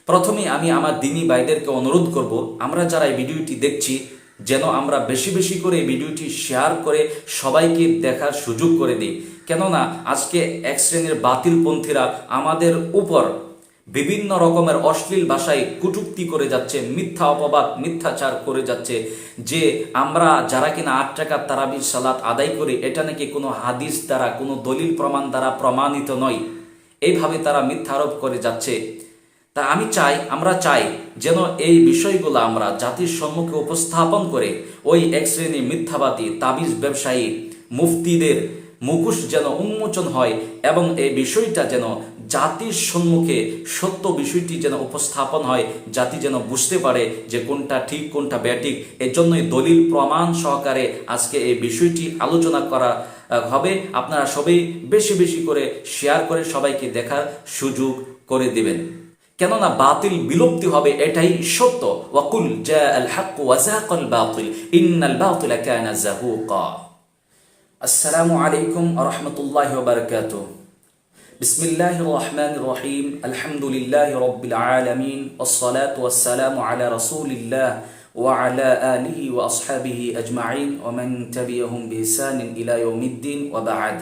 প্রথমে আমি আমার দিনী ভাইদেরকে অনুরোধ করব, আমরা যারা এই ভিডিওটি দেখছি যেন আমরা বেশি বেশি করে এই ভিডিওটি শেয়ার করে সবাইকে দেখার সুযোগ করে দিই। কেননা আজকে এক শ্রেণীর বাতিলপন্থীরা আমাদের উপর বিভিন্ন রকমের অশ্লীল ভাষায় কটূক্তি করে যাচ্ছে, মিথ্যা অপবাদ মিথ্যাচার করে যাচ্ছে যে আমরা যারা কিনা 8 রাকাত তারাবির সালাত আদায় করি এটা নাকি কোনো হাদিস দ্বারা কোনো দলিল প্রমাণ দ্বারা প্রমাণিত নয়। এইভাবে তারা মিথ্যা আরোপ করে যাচ্ছে। তা আমরা চাই যেন এই বিষয়গুলো আমরা জাতির সম্মুখে উপস্থাপন করে ওই এক শ্রেণী মিথ্যাবাদী তাবিজ ব্যবসায়ী মুফতিদের মুখোশ যেন উন্মোচন হয় এবং এই বিষয়টা যেন জাতির সম্মুখে সত্য বিষয়টি যেন উপস্থাপন হয়, জাতি যেন বুঝতে পারে যে কোনটা ঠিক কোনটা ব্যাঠিক। এর জন্যই দলিল প্রমাণ সহকারে আজকে এই বিষয়টি আলোচনা করা হবে। আপনারা সবাই বেশি বেশি করে শেয়ার করে সবাইকে দেখার সুযোগ করে দিবেন, কেননা বাতিল বিলুপ্তি হবে, এটাই সত্য। ওয়াকুল জাআল হক ওয়া যাকাল বাতিল ইন্নাল বাতিলা কানা যাহুকা। আসসালামু আলাইকুম ওয়া রাহমাতুল্লাহি ওয়া বারাকাতুহু। বিসমিল্লাহির রহমানির রহিম। আলহামদুলিল্লাহি রাব্বিল আলামিন ওয়াসসালাতু ওয়াসসালামু আলা রাসূলিল্লাহ ওয়া আলা আলিহি ওয়া আসহাবিহি আজমাইন ওয়া মান তাবিআহুম বিইহসানিন ইলা ইয়াউমিদ্দিন ওয়া বা'দ।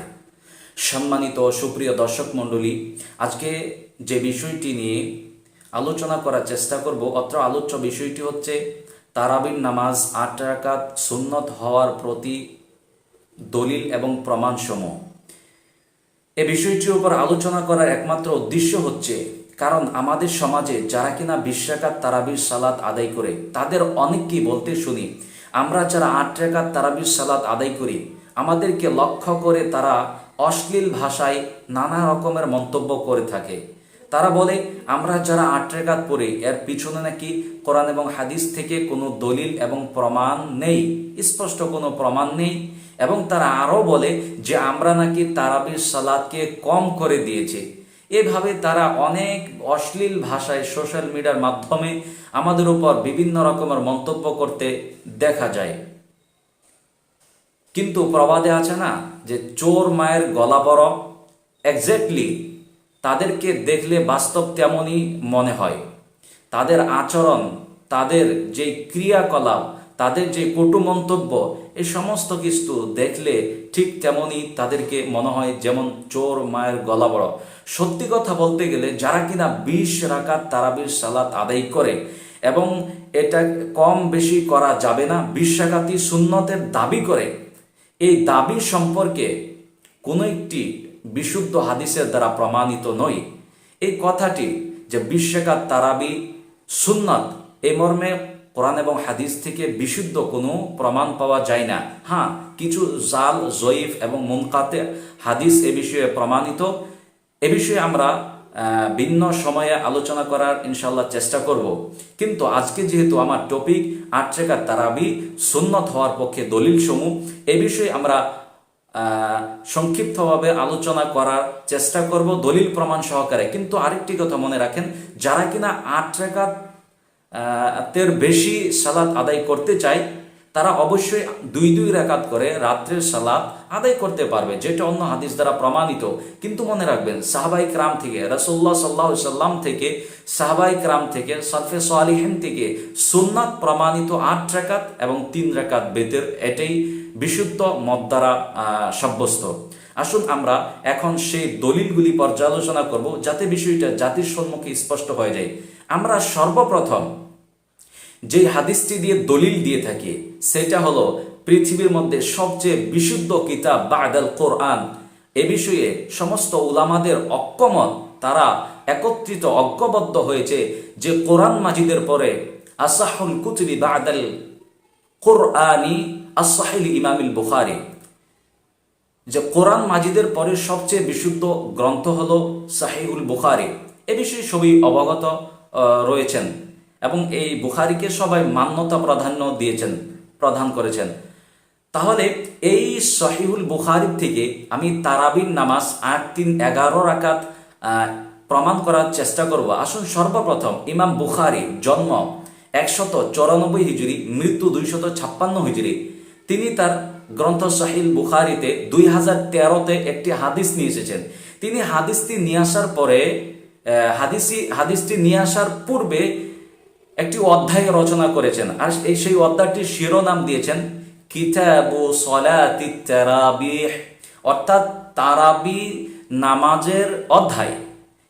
সম্মানিত সুপ্রিয় দর্শক মণ্ডলী, আজকে যে বিষয়টি নিয়ে আলোচনা করার চেষ্টা করব, অত্র আলোচ্য বিষয়টি হচ্ছে তারাবির নামাজ 8 রাকাত সুন্নত হওয়ার প্রতি দলিল এবং প্রমাণসমূহ। এ বিষয়টির উপর আলোচনা করার একমাত্র উদ্দেশ্য হচ্ছে কারণ আমাদের সমাজে যারা কিনা 20 রাকাত তারাবির সালাত আদায় করে তাদের অনেককেই বলতে শুনি, আমরা যারা 8 রাকাত তারাবির সালাত আদায় করি আমাদেরকে লক্ষ্য করে তারা অশ্লীল ভাষায় নানা রকমের মন্তব্য করে থাকে। তারা বলে আমরা যারা 8 রাকাত পড়ি এর পিছনে নাকি কোরআন এবং হাদিস থেকে কোনো দলিল এবং প্রমাণ নেই, স্পষ্ট কোনো প্রমাণ নেই। এবং তারা আরও বলে যে আমরা নাকি তারাবির সালাতকে কম করে দিয়েছি। এভাবে তারা অনেক অশ্লীল ভাষায় সোশ্যাল মিডিয়ার মাধ্যমে আমাদের উপর বিভিন্ন রকমের মন্তব্য করতে দেখা যায়। কিন্তু প্রবাদে আছে না যে চোর মায়ের গলা বড়, এক্স্যাক্টলি তাদেরকে দেখলে বাস্তব তেমনই মনে হয়। তাদের আচরণ, তাদের যে ক্রিয়াকলাপ, তাদের যে কটু মন্তব্য, এই সমস্ত কিছু দেখলে ঠিক তেমনই তাদেরকে মনে হয় যেমন চোর মায়ের গলা বড়। সত্যি কথা বলতে গেলে যারা কিনা 20 রাকাত তারাবির সালাত আদায় করে এবং এটা কম বেশি করা যাবে না, 20 রাকাতই সুন্নতের দাবি করে, এই দাবি সম্পর্কে কোনো একটি বিশুদ্ধ হাদিসের দ্বারা প্রমাণিত নয়। এই কথাটি যে 20 রাকাত তারাবি সুন্নত, এই মর্মে কোরআন এবং হাদিস থেকে বিশুদ্ধ কোনো প্রমাণ পাওয়া যায় না। হ্যাঁ, কিছু জাল, জয়ীফ এবং মুনকাতে হাদিস এ বিষয়ে প্রমাণিত। এ বিষয়ে আমরা ভিন্ন সময়ে আলোচনা করার ইনশাল্লাহ চেষ্টা করব। কিন্তু আজকে যেহেতু আমার টপিক 8 রাকাত তারাবি সুন্নত হওয়ার পক্ষে দলিল সমূহ, এ বিষয়ে আমরা সংক্ষিপ্তভাবে আলোচনা করার চেষ্টা করব দলিল প্রমাণ সহকারে। কিন্তু আরেকটি কথা মনে রাখেন, যারা কিনা 8 রাকাত তের বেশি সালাত আদায় করতে চায় তারা অবশ্যই 2 রাকাত করে রাত্রের সালাত আদায় করতে পারবে, যেটা অন্য হাদিস দ্বারা প্রমাণিত। কিন্তু মনে রাখবেন সাহাবায়ে কেরাম থেকে, রাসূলুল্লাহ সাল্লাল্লাহু আলাইহি সাল্লাম থেকে, সাহাবায়ে কেরাম থেকে, সালফে সালিহিন থেকে সুন্নাত প্রমাণিত 8 রাকাত এবং 3 রাকাত বেতের, এটাই বিশুদ্ধ মত দ্বারা সাব্যস্ত। আসুন আমরা এখন সেই দলিলগুলি পর্যালোচনা করব যাতে বিষয়টা জাতির সম্মুখে স্পষ্ট হয়ে যায়। আমরা সর্বপ্রথম যে হাদিসটি দিয়ে দলিল দিয়ে থাকি সেটা হলো পৃথিবীর মধ্যে সবচেয়ে বিশুদ্ধ কিতাব বা'দাল কোরআন। এ বিষয়ে সমস্ত উলামাদের ঐক্যমত, তারা একত্রিত ঐক্যবদ্ধ হয়েছে যে কোরআন মাজিদের পরে আসাহুল কুতুবি বা'দাল কোরআনি আস-সাহিহ ইমামুল বুখারী, যে কোরআন মাজিদের পরে সবচেয়ে বিশুদ্ধ গ্রন্থ হলো সাহিহুল বুখারী। এ বিষয়ে সবই অবগত রয়েছেন এবং এই বুখারীকে সবাই মান্যতা প্রদান করেছেন। তাহলে এই সহিহুল বুখারী থেকে আমি তারাবির নামাজ 8-3-11 রাকাত প্রমাণ করার চেষ্টা করব। আসুন সর্বপ্রথম ইমাম বুখারী, জন্ম 194 হিজরি, মৃত্যু 256 হিজরি, তিনি তার গ্রন্থ সহিহ বুখারীতে 2013-তে একটি হাদিস নিয়ে এসেছেন। তিনি হাদিসটি নিয়ে আসার পরে হাদিসটি নিয়ে আসার পূর্বে একটি অধ্যায় রচনা করেছেন, আর সেই অধ্যায়টির শিরোনাম দিয়েছেন কিতাবু সলাতিত তারাবিহ, অর্থাৎ তারাবি নামাজের অধ্যায়,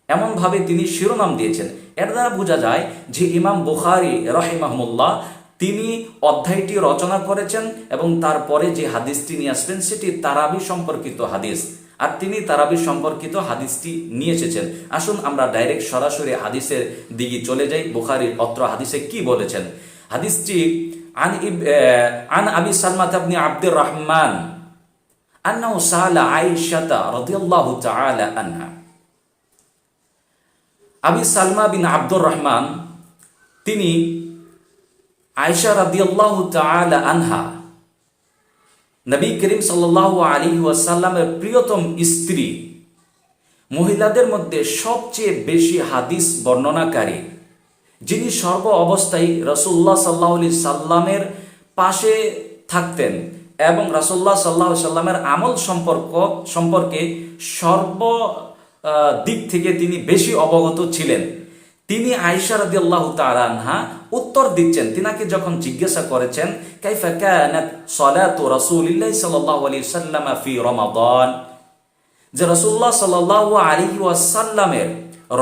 এমনভাবে তিনি শিরোনাম দিয়েছেন। এর দ্বারা বোঝা যায় যে ইমাম বুখারী রাহিমাহুল্লাহ তিনি অধ্যায়টি রচনা করেছেন এবং তারপরে যে হাদিসটি নিয়ে আসবেন সেটি তারাবি সম্পর্কিত হাদিস, আর তিনি তারাবি সম্পর্কিত হাদিসটি নিয়ে এসেছেন। আসুন আমরা ডাইরেক্ট সরাসরি হাদিসের দিকে চলে যাই। বুখারীর অত্র হাদিসে কি বলেছেন? হাদিসটি আন আবি সালমা ইবনে আব্দুর রহমান আন্নাহু সাআলা আয়েশা রাদিয়াল্লাহু তাআলা আনহা। আবি সালমা বিন আব্দুর রহমান তিনি আয়েশা রাদিয়াল্লাহু তাআলা আনহা, নবী করিম সাল্লাল্লাহু আলাইহি ওয়াসাল্লামের প্রিয়তম স্ত্রী, মহিলাদের মধ্যে সবচেয়ে বেশি হাদিস বর্ণনাকারী, যিনি সর্ব অবস্থায় রাসূলুল্লাহ সাল্লাল্লাহু আলাইহি সাল্লামের পাশে থাকতেন এবং রাসূলুল্লাহ সাল্লাল্লাহু আলাইহি সাল্লামের আমল সম্পর্কে সর্ব দিক থেকে তিনি বেশি অবগত ছিলেন। তিনি আয়েশা রাদিয়াল্লাহু তাআলা আনহা উত্তর দিচ্ছেন, তিনাকে যখন জিজ্ঞাসা করেছেন কাইফা কানাত সালাতু রাসূলিল্লাহি সাল্লাল্লাহু আলাইহি ওয়াসাল্লাম ফি রমাদান, যে রাসূলুল্লাহ সাল্লাল্লাহু আলাইহি ওয়াসাল্লামের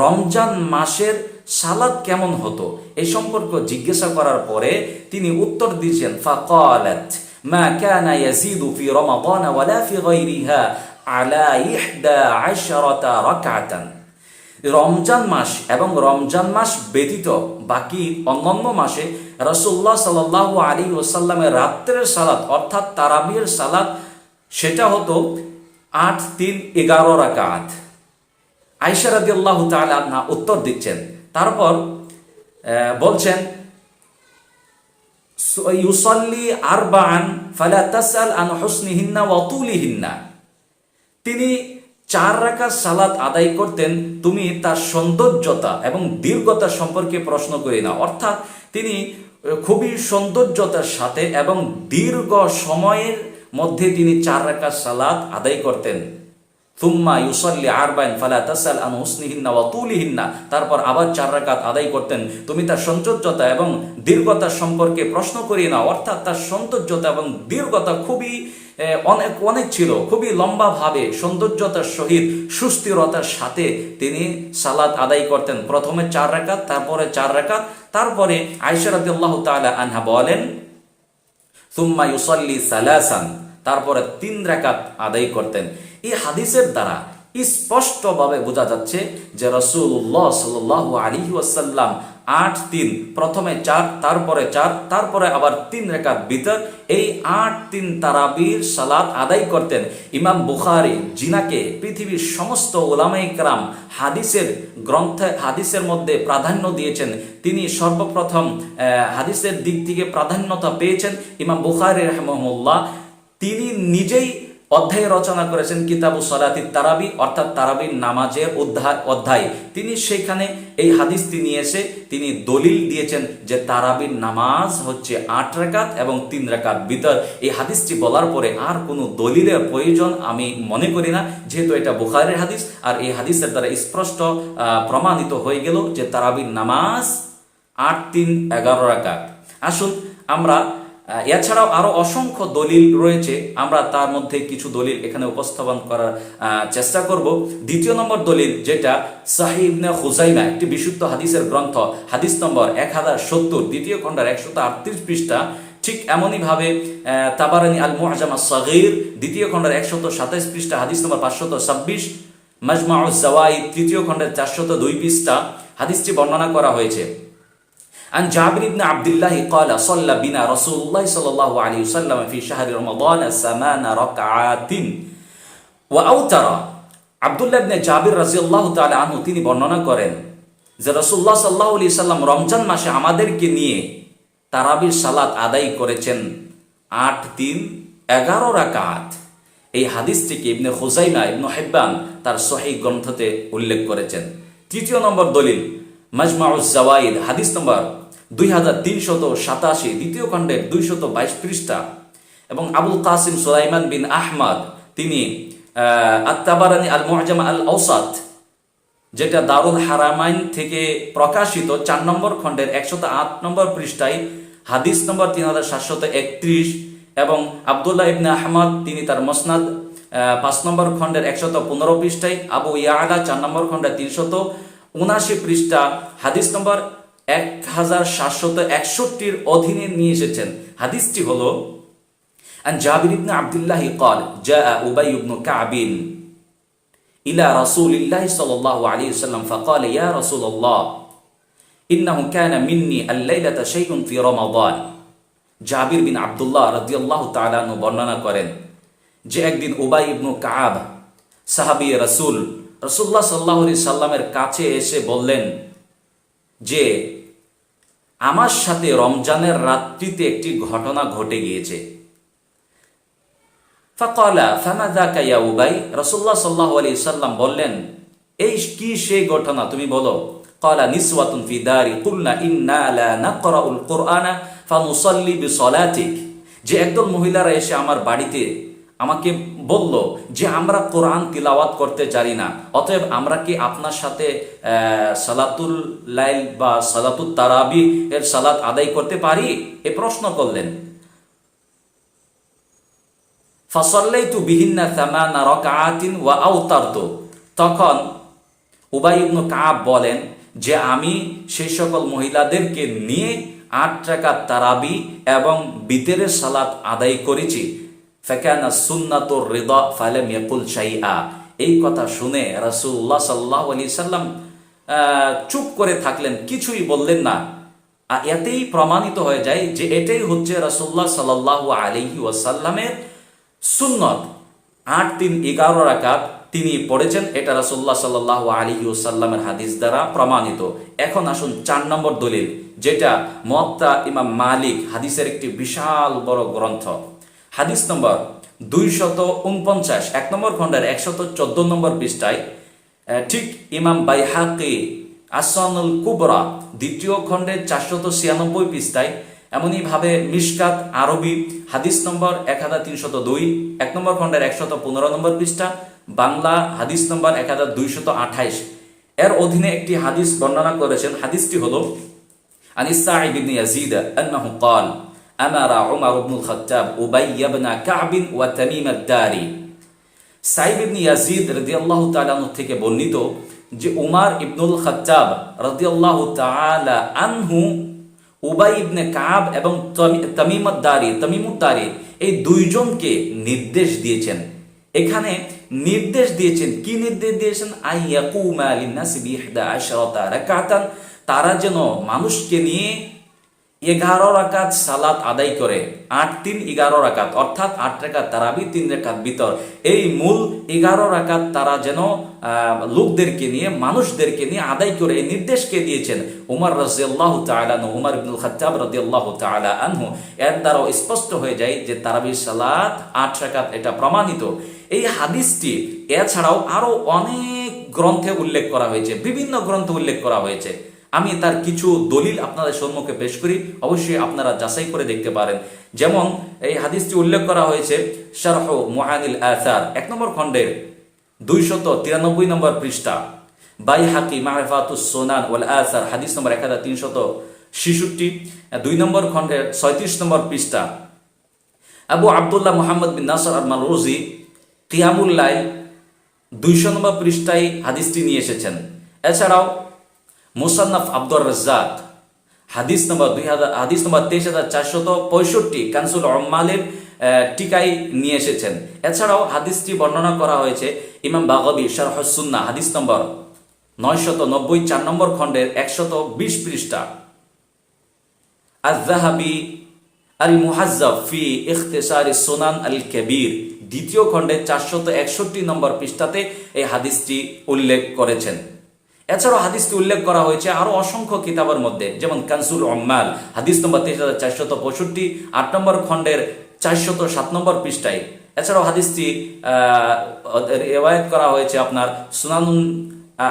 রমজান মাসের সালাত কেমন হতো এই সম্পর্কে জিজ্ঞাসা করার পরে তিনি উত্তর দিয়েছেন ফাকালাত মা কানা ইয়াজিদু ফি রমাদান ওয়ালা ফি গায়রিহা আলা 11 রাকাতান। রমজান মাস এবং রমজান মাস ব্যতীত বাকি অন্যান্য মাসে রাসূলুল্লাহ সাল্লাল্লাহু আলাইহি ওয়াসাল্লামের রাত্রের সালাত অর্থাৎ তারাবির সালাত সেটা হতো 8-3-11 রাকাত। আয়েশা রাদিয়াল্লাহু তাআলা আনহা উত্তর দিচ্ছেন, তারপর বলছেন ইউসাল্লি আরবাআন ফালা তাসআল আন হুসনিহিন্না ওয়া তুলিহিন্না, তিনি 4 রাকাত সালাত আদায় করতেন, তুমি তার সৌন্দর্যতা এবং দীর্ঘতা সম্পর্কে প্রশ্ন করি না, অর্থাৎ তিনি খুবই সৌন্দর্যতার সাথে এবং দীর্ঘ সময়ের মধ্যে তিনি 4 রাকাত সালাত আদায় করতেন। থুম্মা ইউসাল্লি আরবাইন ফালা তাসআল আন হুসনিহিন্না ওয়া তুলিহিন্না, তারপর আবার 4 রাকাত আদায় করতেন, তুমি তার সৌন্দর্যতা এবং দীর্ঘতা সম্পর্কে প্রশ্ন করি না, অর্থাৎ তার সৌন্দর্যতা এবং দীর্ঘতা খুবই অনেক ছিল, খুবই লম্বাভাবে সৌন্দর্যতার সহিত সুস্থিরতার সাথে তিনি সালাত আদায় করতেন। প্রথমে 4 রাকাত, তারপরে 4 রাকাত, তারপরে আয়েশা রাদিয়াল্লাহু তাআলা আনহা বলেন সুম্মা ইউসাল্লি সালাসান, তারপরে 3 রাকাত আদায় করতেন। এই হাদিসের দ্বারা স্পষ্টভাবে বোঝা যাচ্ছে যে রাসূলুল্লাহ সাল্লাল্লাহু আলাইহি ওয়াসাল্লাম 8-3, প্রথমে 4, তারপরে 4, তারপরে আবার 3 রাকাত বিতর, এই 8-3 তারাবির সালাত আদায় করতেন। ইমাম বুখারী, যিনাকে পৃথিবীর সমস্ত উলামায়ে কেরাম হাদিসের মধ্যে প্রাধান্য দিয়েছেন, তিনি সর্বপ্রথম হাদিসের দিক থেকে প্রাধান্যতা পেয়েছেন। ইমাম বুখারী রাহিমাহুল্লাহ তিনি নিজেই অধ্যায় রচনা করেছেন কিতাবু সলাতিত তারাবি, অর্থাৎ তারাবির নামাজের অধ্যায়। তিনি সেখানে এই হাদিসটি নিয়ে এসে তিনি দলিল দিয়েছেন যে তারাবির নামাজ হচ্ছে 8 রাকাত এবং 3 রাকাত বিতর। এই হাদিসটি বলার পরে আর কোনো দলিলের প্রয়োজন আমি মনে করি না, যেহেতু এটা বুখারীর হাদিস, আর এই হাদিসের দ্বারা স্পষ্ট প্রমাণিত হয়ে গেল যে তারাবির নামাজ 8-3-11 রাকাত। আসুন আমরা এছাড়াও আরো অসংখ্য দলিল রয়েছে, আমরা তার মধ্যে কিছু দলিল এখানে উপস্থাপন করার চেষ্টা করব। দ্বিতীয় নম্বর দলিল, যেটা সাহিহ ইবনে খুজাইমা, একটি বিশুদ্ধ হাদিসের গ্রন্থ, হাদিস নম্বর 1070, দ্বিতীয় খণ্ডের 138 পৃষ্ঠা, ঠিক এমনই ভাবে তাবারানী আল মুআজাম আস-সাগীর, দ্বিতীয় খণ্ডের 127 পৃষ্ঠা, হাদিস নম্বর 526, মাজমাউজ জাওয়াইদ, তৃতীয় খণ্ডের 402 পৃষ্ঠা, হাদিসটি বর্ণনা করা হয়েছে। عن جابر بن عبد الله قال صلى بنا رسول الله صلى الله عليه وسلم في شهر رمضان 8 ركعات وأوتر। আব্দুল্লাহ ইবনে জাবির রাদিয়াল্লাহু তাআলা আনহু তিনি বর্ণনা করেন যে রাসূলুল্লাহ সাল্লাল্লাহু আলাইহি সাল্লাম রমজান মাসে আমাদেরকে নিয়ে তারাবির সালাত আদায় করেছেন 8-3-11 রাকাত। এই হাদিসটিকে ইবনে খুজাইমা, ইবনে হিব্বান তার সহিহ গ্রন্থতে উল্লেখ করেছেন। তৃতীয় নম্বর দলিল মাজমাউজ জাওয়াইদ, হাদিস নম্বর 2387, দ্বিতীয় খণ্ডের 222 পৃষ্ঠা, এবং আবুল কাসিম সুলাইমান বিন আহমদ তিনি আত-তাবারানী আল মুআজাম আল আওসাত, যেটা দারুল হারামাইন থেকে প্রকাশিত 4 নম্বর খণ্ডের 108 নম্বর পৃষ্ঠায় হাদিস নম্বর 3731 এবং আবদুল্লাহ ইবনে আহমদ তিনি তার মসনাদ 5 নম্বর খণ্ডের 115 পৃষ্ঠায়, আবু ইয়ালা 4 নম্বর খণ্ডের 379 পৃষ্ঠা হাদিস নম্বর 1761 অধীনে নিয়ে এসেছেন। হাদিসটি হলো আন জাবির ইবনে আব্দুল্লাহ قال جاء أبي بن كعب إلى رسول الله صلى الله عليه وسلم فقال يا رسول الله إنه كان مني الليلة شيء في رمضان। জাবির বিন আব্দুল্লাহ রাদিয়াল্লাহু তাআলা আনহু বর্ণনা করেন যে একদিন উবাই ইবনু কাব সাহাবী রাসূলুল্লাহ সাল্লাল্লাহু আলাইহি সাল্লামের কাছে এসে বললেন যে আমার সাথে রমজানের রাত্রিতে একটি ঘটনা ঘটে গিয়েছে। ফাকালা ফামা যাকা ইয়া উবাই, রাসূলুল্লাহ সাল্লাল্লাহু আলাইহি সাল্লাম বললেন এই কি সেই ঘটনা তুমি বলো। ক্বালা নিসওয়াতুন ফি দারি কুলনা ইন্না লা নাকরাউল কুরআনা ফানুসাল্লি বিসলাতিক, যে একদল মহিলারা এসে আমার বাড়িতে আমাকে বলল যে আমরা কোরআন তিলাওয়াত করতে জানি না, অতএব আমরা কি আপনার সাথে সালাতুল লাইল বা সালাতুত তারাবি এর সালাত আদায় করতে পারি, এ প্রশ্ন করলেন। ফাসাল্লাইতু বিহিন্না সামানা রাকাআতিন ওয়া আওতারতু, তখন উবাই ইবনে কাব বলেন যে আমি সেই সকল মহিলাদেরকে নিয়ে 8 রাকাত তারাবি এবং বিতরের সালাত আদায় করেছি। ফাকানা সুন্নাতুর রিদা ফালাম ইয়াকুল শাইআ, এই কথা শুনে রাসূলুল্লাহ সাল্লাল্লাহু আলাইহি সাল্লাম চুপ করে থাকলেন, কিছুই বললেন না। এতেই প্রমাণিত হয়ে যায় যে এটাই হচ্ছে রাসূলুল্লাহ সাল্লাল্লাহু আলাইহি ওয়াসাল্লামের সুন্নত। 8-3-11 রাকাত তিনি পড়েছেন, এটা রাসূলুল্লাহ সাল্লাল্লাহু আলাইহি ওয়াসাল্লামের হাদিস দ্বারা প্রমাণিত। এখন আসুন 4 নম্বর দলিল, যেটা মুয়াত্তা ইমাম মালিক হাদিসের একটি বিশাল বড় গ্রন্থ। হাদিস নম্বর 249 1 নম্বর খণ্ডের 114 নম্বর পৃষ্ঠায়, ঠিক ইমাম বাইহাকি আসসানুল কুবরা 2য় খণ্ডের 496 পৃষ্ঠায়, এমনইভাবে মিশকাত আরবি হাদিস নম্বর 1302 1 নম্বর খণ্ডের 115 নম্বর পৃষ্ঠা, বাংলা হাদিস নম্বর 1228 এর অধীনে একটি হাদিস বর্ণনা করেছেন। হাদিসটি হলো আনিস সাঈদ ইবনে ইয়াজিদ আন্নাহু قال أمر عمر بن الخطاب أبي بن كعب وتميم الداري। সাঈদ ইবনে ইয়াজিদ রাদিয়াল্লাহু তাআলা আনহু থেকে বর্ণিত যে উমর ইবনুল খাত্তাব রাদিয়াল্লাহু তাআলা আনহু উবাই ইবনে কাব এবং তামিমুদ দারি এই দুইজনকে নির্দেশ দিয়েছেন। এখানে নির্দেশ দিয়েছেন, কি নির্দেশ দিয়েছেন? আইয়াকুমা লিন্নাসি বিইহদা আশরাতা রাকাতান, তারা যেন মানুষকে নিয়ে 11 রাকাত সালাত আদায় করে। 8-3-11 রাকাত, অর্থাৎ 8 রাকাত তারাবি 3 রাকাত বিতর, এই মূল 11 রাকাত তারা যেন লোকদেরকে নিয়ে মানুষদেরকে নিয়ে আদায় করে, এই নির্দেশকে দিয়েছেন উমর রাদিয়াল্লাহু তাআলা আনহু, উমর ইবনুল খাত্তাব রাদিয়াল্লাহু তাআলা আনহু। এর দ্বারাও স্পষ্ট হয়ে যায় যে তারাবির সালাত 8 রাকাত, এটা প্রমাণিত। এই হাদিসটি এছাড়াও আরো অনেক গ্রন্থে উল্লেখ করা হয়েছে, বিভিন্ন গ্রন্থে উল্লেখ করা হয়েছে। আমি তার কিছু দলিল আপনাদের সম্মুখে পেশ করি, অবশ্যই আপনারা যাচাই করে দেখতে পারেন। যেমন এই হাদিসটি উল্লেখ করা হয়েছে শারহ মুআনিল আসার 1 নম্বর খণ্ডের 293 নম্বর পৃষ্ঠা, বাইহাকি মারিফাতুস সুনান ওয়াল আসার হাদিস নম্বর 1366, 2 নম্বর খণ্ডের 36 নম্বর পৃষ্ঠা, আবু আব্দুল্লাহ মুহাম্মদ বিন নাসর আল মালরুজি কিয়ামুল লাইল 200 নম্বর পৃষ্ঠায় হাদিসটি নিয়ে এসেছেন। এছাড়াও মুসান্নাফ আব্দুর রাজ্জাক হাদিস নম্বর 23465 কানসুল উম্মালের টিকাই নিয়ে এসেছেন। এছাড়াও হাদিসটি বর্ণনা করা হয়েছে ইমাম বাগাবী শারহুস সুন্নাহ হাদিস নম্বর 990 4 নম্বর খণ্ডের 120 পৃষ্ঠা, আয-যাহাবী আল মুহাজ্জাব ফি ইখতিসার সুনান আল কবীর 2য় খণ্ডের 461 নম্বর পৃষ্ঠাতে এই হাদিসটি উল্লেখ করেছেন। এছাড়াও হাদিসটি উল্লেখ করা হয়েছে আরো অসংখ্য কিতাবের মধ্যে, যেমন কানসুল উম্মাল হাদিস নম্বর 23465 8 নম্বর খণ্ডের 407 নম্বর পৃষ্ঠায়। এছাড়াও হাদিসটি রিওয়ায়াত করা হয়েছে আপনার সুনানুন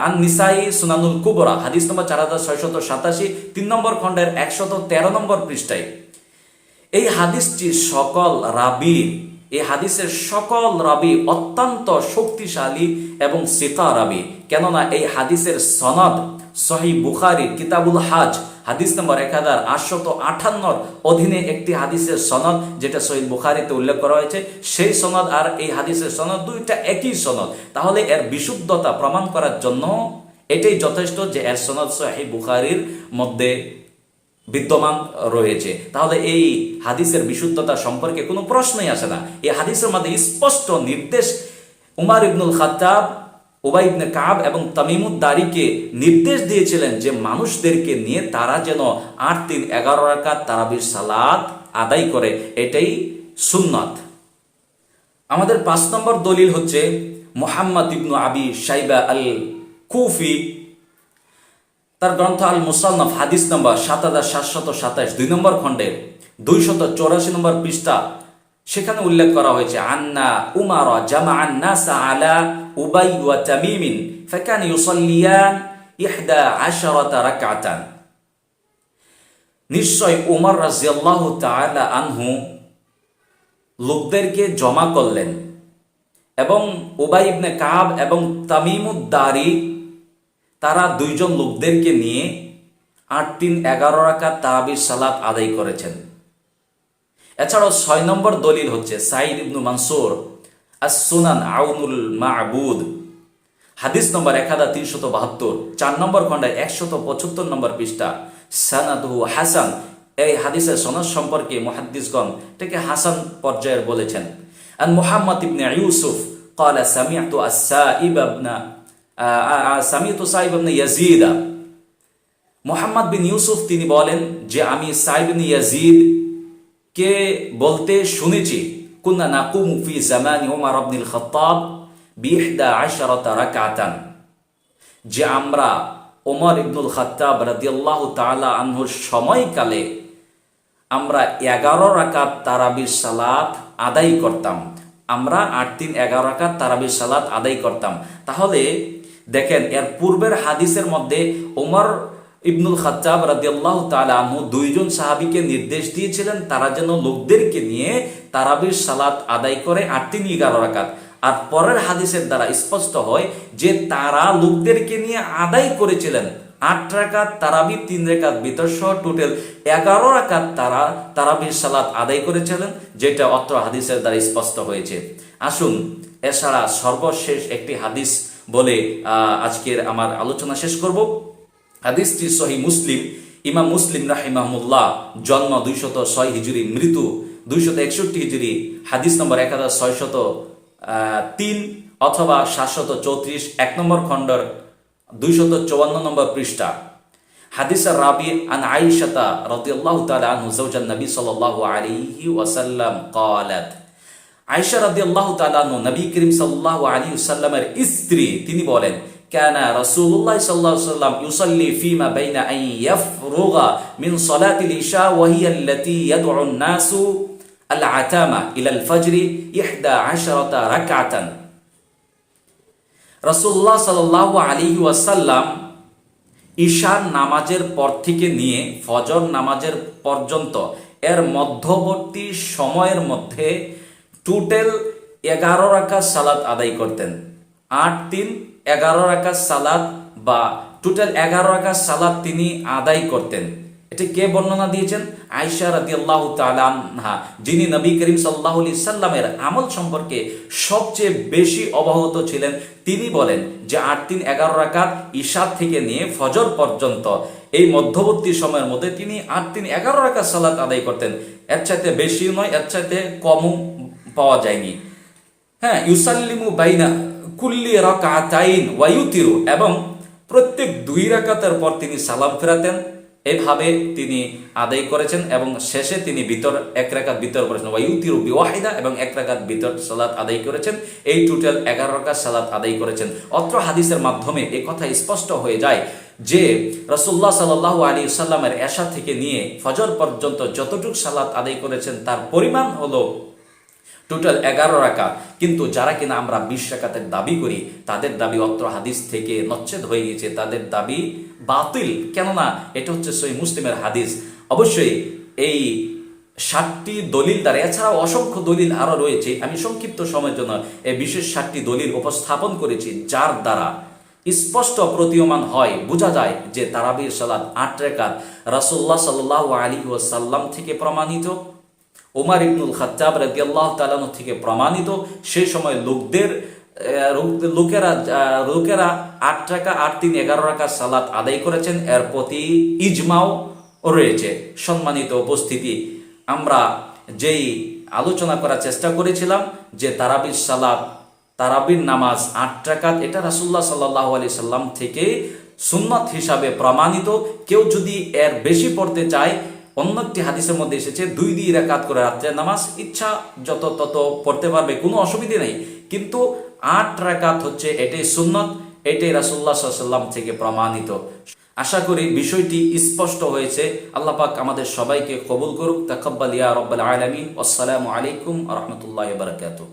আন-নিসাই সুনানুল কুবরা হাদিস নম্বর 4687 3 নম্বর খণ্ডের 113 নম্বর পৃষ্ঠায়। এই হাদিসটি সকল রাবী এই হাদিসের সকল রাবি অত্যন্ত শক্তিশালী এবং সিকা রাবি, কেননা এই হাদিসের সনদ সহিহ বুখারী কিতাবুল হাজ হাদিস নম্বর 1858 অধীনে একটি হাদিসের সনদ, যেটা সহিহ বুখারীতে উল্লেখ করা হয়েছে, সেই সনদ আর এই হাদিসের সনদ দুইটা একই সনদ। তাহলে এর বিশুদ্ধতা প্রমাণ করার জন্য এটাই যথেষ্ট যে এর সনদ সহিহ বুখারীর মধ্যে বিদ্যমান রয়েছে। তাহলে এই হাদিসের বিশুদ্ধতা সম্পর্কে কোনো প্রশ্নই আসে না। এই হাদিসের মধ্যে স্পষ্ট নির্দেশ উমর ইবনুল খাত্তাব, উবাই ইবনে কাব এবং তামিমুদ দারিকে নির্দেশ দিয়েছিলেন যে মানুষদেরকে নিয়ে তারা যেন 8-3-11 রাকাত তারাবির সালাত আদায় করে, এটাই সুন্নাত। আমাদের 5 নম্বর দলিল হচ্ছে মুহাম্মদ ইবনু আবি শাইবা আল কুফি, তার গ্রন্থ আল মুসান্নাফ হাদিস নম্বর 7727 2 নম্বর খণ্ডের 284 নম্বর পৃষ্ঠা, সেখানে উল্লেখ করা হয়েছে আন্না উমার জামাআন নাস আলা উবাই ওয়া তামিমিন ফাকান ইউসাল্লিয়ান 11 রাকাতান। নিশ্চয় উমর রাদিয়াল্লাহু তাআলা আনহু লোকদেরকে জমা করলেন এবং উবাই ইবনে কাব এবং তামিমুদ দারি তারা দুইজন লোকদেরকে নিয়ে 8-3-11 রাকাত তারাবির সালাত আদায় করেছেন। এছাড়াও 6 নম্বর দলিল হচ্ছে সাঈদ ইবনু মানসুর আস-সুনান আউনুল মা'বুদ হাদিস নম্বর 1372 4 নম্বর খণ্ডের 175 নম্বর পৃষ্ঠা, সানাদুহু হাসান। এই হাদিসের সনদ সম্পর্কে মুহাদ্দিসগণ এটাকে হাসান পর্যায়ের বলেছেন। আন মুহাম্মদ ইবনে ইউসুফ قال سمعت السائب ইবনে ইয়াজিদ, মুহাম্মদ বিন ইউসুফ তিনি বলেন যে আমি সাইব ইবনে ইয়াজিদ কে বলতে শুনেছি কুন্না নাকুমু ফি জামানি উমর ইবনুল খাত্তাব বি11 রাকাতান, যে আমরা ওমর ইবনুল খাত্তাব রাদিয়াল্লাহু তাআলা আনহুর সময়কালে আমরা 11 রাকাত তারাবির সালাত আদায় করতাম। আমরা 8-3-11 রাকাত তারাবির সালাত আদায় করতাম। তাহলে দেখেন এর পূর্বের হাদিসের মধ্যে ওমর ইবনুল খাত্তাব রাদিয়াল্লাহু তাআলা আনহু দুইজন সাহাবীকে নির্দেশ দিয়েছিলেন তারা যেন লোকদেরকে নিয়ে তারাবির সালাত আদায় করে 8-3-11 রাকাত। আর পরের হাদিসের দ্বারা স্পষ্ট হয় যে তারা লোকদেরকে নিয়ে আদায় করেছিলেন 8 রাকাত তারাবি, 3 রাকাত বিতর সহ টোটাল 11 রাকাত তারাবির সালাত আদায় করেছিলেন, যেটা অত্র হাদিসের দ্বারা স্পষ্ট হয়েছে। আসুন এছাড়া সর্বশেষ একটি হাদিস বলে আজকের আমার আলোচনা শেষ করব। হাদিসটি সহিহ মুসলিম, ইমাম মুসলিম রাহিমাহুল্লাহ জন্ম 206 হিজরি, মৃত্যু 261 হিজরি, হাদিস নম্বর 1603 অথবা 734 1 নম্বর খণ্ডর 254 নম্বর পৃষ্ঠা। হাদিসের রাবি আন আয়েশা রাদিয়াল্লাহু তাআলা আনহা যাওজান নবী সাল্লাল্লাহু আলাইহি ওয়াসাল্লাম قالت, আয়েশা রাদিয়াল্লাহু তাআলা আনহা নবী করিম সাল্লাল্লাহু আলাইহি ওয়াসাল্লামের স্ত্রী, তিনি বলেন কানা রাসূলুল্লাহ সাল্লাল্লাহু আলাইহি ওয়াসাল্লাম ইউসাল্লি ফিমা বাইনা আন ইয়াফরুগা মিন সালাতিল ইশা ওয়া হিয়া আল্লাতী ইয়াদউ আন-নাসু আল-আতামা ইলা আল-ফাজরি 11 রাকাতান। রাসূলুল্লাহ সাল্লাল্লাহু আলাইহি ওয়াসাল্লাম ঈশার নামাজের পর থেকে নিয়ে ফজর নামাজের পর্যন্ত এর মধ্যবর্তী সময়ের মধ্যে টোটাল 11 রাকাত সালাত আদায় করতেন। 8-3-11 রাকাত সালাত বা টোটাল 11 রাকাত সালাত তিনি আদায় করতেন। এটা কে বর্ণনা দিয়েছেন? আয়েশা রাদিয়াল্লাহু তাআলা আনহা, যিনি নবী করিম সাল্লাল্লাহু আলাইহি সাল্লামের আমল সম্পর্কে সবচেয়ে বেশি অবগত ছিলেন। তিনি বলেন যে 8-3-11 রাকাত ঈশা থেকে নিয়ে ফজর পর্যন্ত এই মধ্যবর্তী সময়ের মধ্যে তিনি 8-3-11 রাকাত সালাত আদায় করতেন। এর চাইতে বেশিও নয়, এর চাইতে কমও পাওয়া যায়নি। হ্যাঁ, ইউসাল্লিমু বাইনা কুল্লি রাকাতাইন ওয়া ইউতিরু, এবং প্রত্যেক 2 রাকাতের পর তিনি সালাম ফেরাতেন। এইভাবে তিনি আদায় করেছেন এবং শেষে তিনি এক রাকাত বিতর করেছেন ওয়া ইউতিরু বিওয়াহিদা, এবং 1 রাকাত বিতর সালাত আদায় করেছেন। এই টোটাল 11 রাকাত সালাত আদায় করেছেন। অত্র হাদিসের মাধ্যমে এই কথা স্পষ্ট হয়ে যায় যে রাসূলুল্লাহ সাল্লাল্লাহু আলাইহি ওয়াসাল্লামের এশা থেকে নিয়ে ফজর পর্যন্ত যতটুকু সালাত আদায় করেছেন তার পরিমাণ হলো টোটাল 11 রাকাত। কিন্তু যারা কিনা আমরা 20 রাকাতের দাবি করি তাদের দাবি অত্র হাদিস থেকে নচ্ছেদ হয়ে গেছে, তাদের দাবি বাতিল। কেননা এটা হচ্ছে সহিহ মুসলিমের হাদিস। অবশ্যই এই 60টি দলিল দ্বারা, এছাড়াও অসংখ্য দলিল আরও রয়েছে, আমি সংক্ষিপ্ত সময়ের জন্য এই বিশেষ 60টি দলিল উপস্থাপন করেছি, যার দ্বারা স্পষ্ট প্রতীয়মান হয়, বোঝা যায় যে তারাবির সালাত 8 রাকাত রাসূলুল্লাহ সাল্লাল্লাহু আলাইহি ওয়াসাল্লাম থেকে প্রমাণিত, ওমর ইবনুল খাত্তাব রাদিয়াল্লাহু তাআলা থেকে প্রমাণিত। সেই সময় লোকেরা 8 রাকাত 8 3 11 রাকাত সালাত আদায় করেছেন, এর প্রতি ইজমাও রয়েছে। সম্মানিত উপস্থিতি, আমরা যেই আলোচনা করার চেষ্টা করেছিলাম যে তারাবির নামাজ 8 রাকাত, এটা রাসূলুল্লাহ সাল্লাল্লাহু আলাইহি সাল্লাম থেকে সুন্নাত হিসাবে প্রমাণিত। কেউ যদি এর বেশি পড়তে চায়, অন্য একটি হাদিসের মধ্যে এসেছে 2 রাকাত করে রাত্রের নামাজ, ইচ্ছা যত তত পড়তে পারবে, কোনো অসুবিধা নেই। কিন্তু 8 রাকাত হচ্ছে এটাই সুন্নাত, এটাই রাসূলুল্লাহ সাল্লাল্লাহু আলাইহি সাল্লাম থেকে প্রমাণিত। আশা করি বিষয়টি স্পষ্ট হয়েছে। আল্লাহ পাক আমাদের সবাইকে কবুল করুক। তাকাব্বাল ইয়া রাব্বাল আলামিন। আসসালামু আলাইকুম ওয়া রাহমাতুল্লাহি ওয়া বারাকাতুহু।